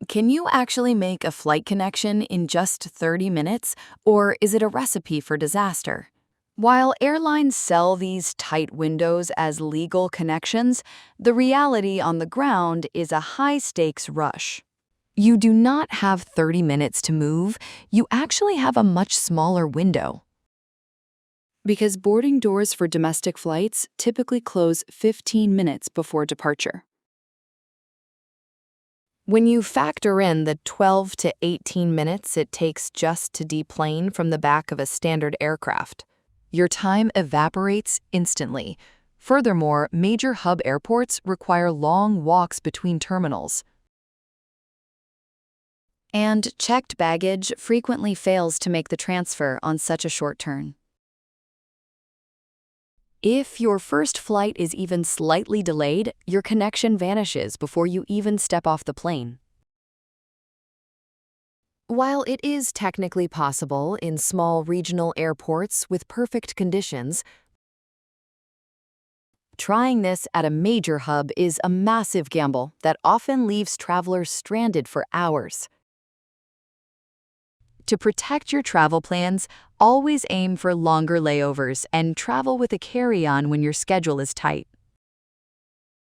Can you actually make a flight connection in just 30 minutes, or is it a recipe for disaster? While airlines sell these tight windows as legal connections, the reality on the ground is a high-stakes rush. You do not have 30 minutes to move, you actually have a much smaller window. Because boarding doors for domestic flights typically close 15 minutes before departure. When you factor in the 12 to 18 minutes it takes just to deplane from the back of a standard aircraft, your time evaporates instantly. Furthermore, major hub airports require long walks between terminals. And checked baggage frequently fails to make the transfer on such a short turn. If your first flight is even slightly delayed, your connection vanishes before you even step off the plane. While it is technically possible in small regional airports with perfect conditions, trying this at a major hub is a massive gamble that often leaves travelers stranded for hours. To protect your travel plans, always aim for longer layovers and travel with a carry-on when your schedule is tight.